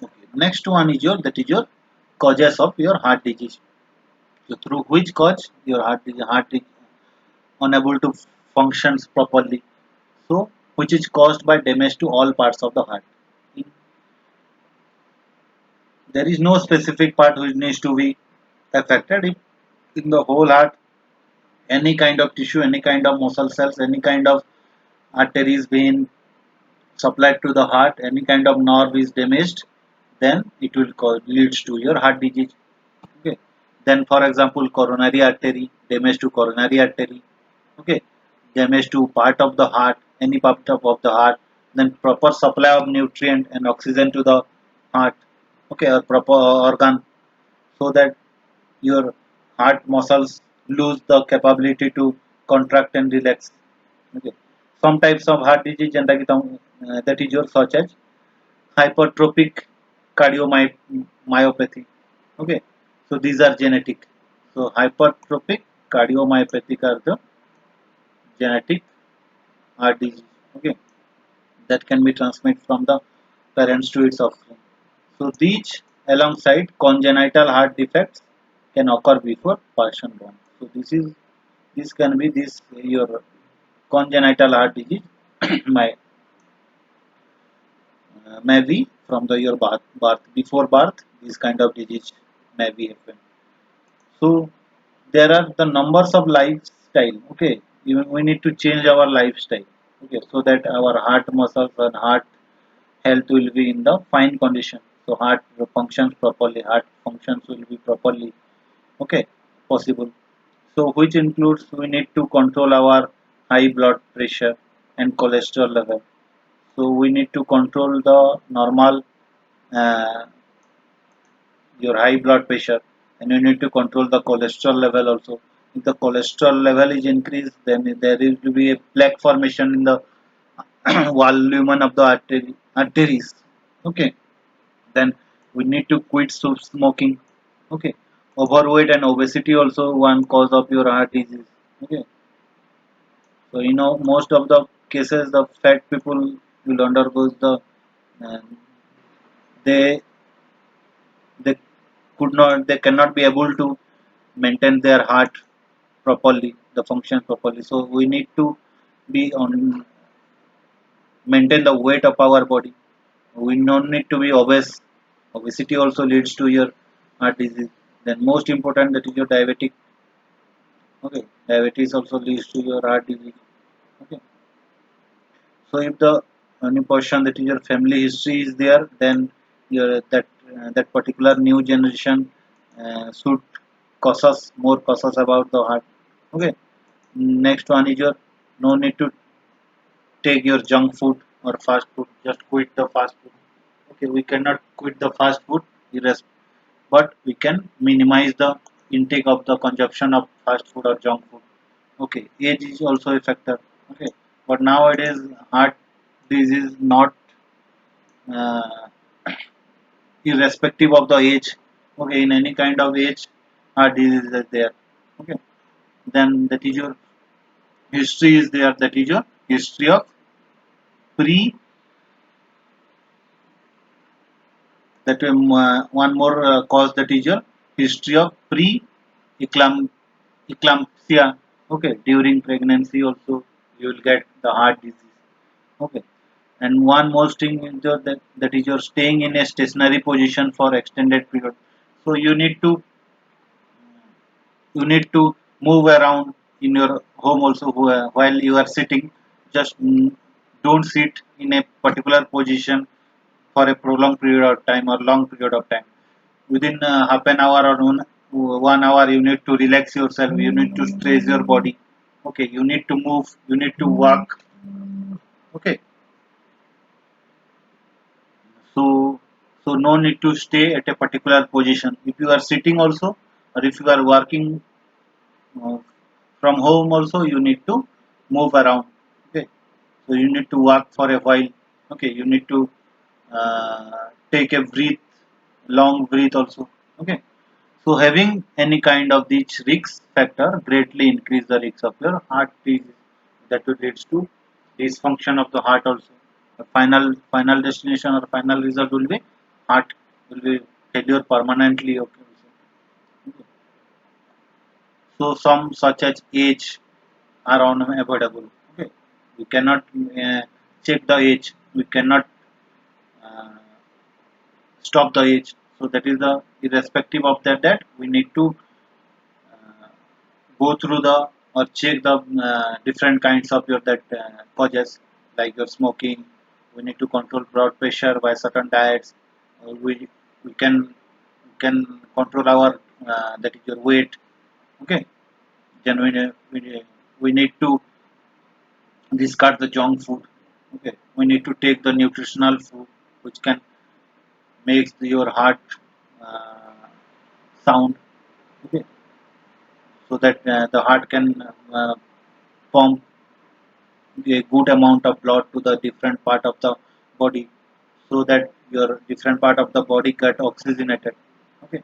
Okay. Next one is your causes of your heart disease. So through which cause your heart is unable to functions properly. So which is caused by damage to all parts of the heart. There is no specific part which needs to be affected. If in the whole heart, any kind of tissue, any kind of muscle cells, any kind of arteries being supplied to the heart, any kind of nerve is damaged, then it will leads to your heart disease. Okay. Then, for example, coronary artery, damage to coronary artery. Okay. Damage to part of the heart, any part of the heart. Then proper supply of nutrient and oxygen to the heart. Okay, or proper organ, so that your heart muscles lose the capability to contract and relax. Okay. Some types of heart disease that is your such as hypertrophic cardiomyopathy. Okay. So these are genetic. So hypertrophic cardiomyopathy are the genetic heart disease. Okay. That can be transmitted from the parents to its offspring. So these alongside congenital heart defects can occur before person born. So this can be this your congenital heart disease my may be from the your birth before birth this kind of disease may be happen. So there are the numbers of lifestyle. Okay, even we need to change our lifestyle. Okay, so that our heart muscles and heart health will be in the fine condition. So heart functions properly, heart functions will be properly. Okay, possible. So which includes we need to control our high blood pressure and cholesterol level. So we need to control the normal uh, your high blood pressure, and you need to control the cholesterol level also. If the cholesterol level is increased, then there will be a plaque formation in the volume of the arteries. Okay, then we need to quit smoking. Okay, overweight and obesity also one cause of your heart disease. Okay, so most of the cases the fat people will undergo the uh, they they cannot be able to maintain their heart properly, the function properly. So we need to be on maintain the weight of our body. We don't need to be obese. Obesity also leads to your heart disease. Then most important that is your diabetic. Okay, diabetes also leads to your heart disease. Okay, so if the any portion that is your family history is there, then your that particular new generation should more cautious about the heart. Okay, next one is your no need to take your junk food or fast food. Just quit the fast food. Okay, we cannot quit the fast food, but we can minimize the intake of the consumption of fast food or junk food. Okay, age is also a factor. Okay, but nowadays heart disease not uh, irrespective of the age. Okay, in any kind of age heart disease is there. Okay, then that is your history is there. That is your history of pre that one more cause, that is your history of pre eclampsia. Okay, during pregnancy also you will get the heart disease. Okay, and one most thing is that is your staying in a stationary position for extended period. So you need to move around in your home also while you are sitting. Just don't sit in a particular position for a prolonged period of time or long period of time. Within half an hour or 1 hour you need to relax yourself, you need to stretch your body. Okay, you need to move, you need to walk. Okay, so no need to stay at a particular position. If you are sitting also, or if you are working uh, from home also, you need to move around. Okay, so you need to walk for a while. Okay, you need to take a breath, long breath also. Okay, so having any kind of these risk factor greatly increase the risk of your heart disease, that will leads to dysfunction of the heart also. The final destination or final result will be heart will be failure permanently. Okay. So some such as age are unavoidable. Okay, we cannot check the age. We cannot uh, stop the age. So that is the irrespective of that we need to uh, go through the or check the different kinds of your that causes like your smoking. We need to control blood pressure by certain diets. We can control our that is your weight. Okay, then we need to discard the junk food. Okay, we need to take the nutritional food which can make your heart uh, sound. Okay, so that the heart can pump a good amount of blood to the different part of the body, so that your different part of the body get oxygenated. Okay,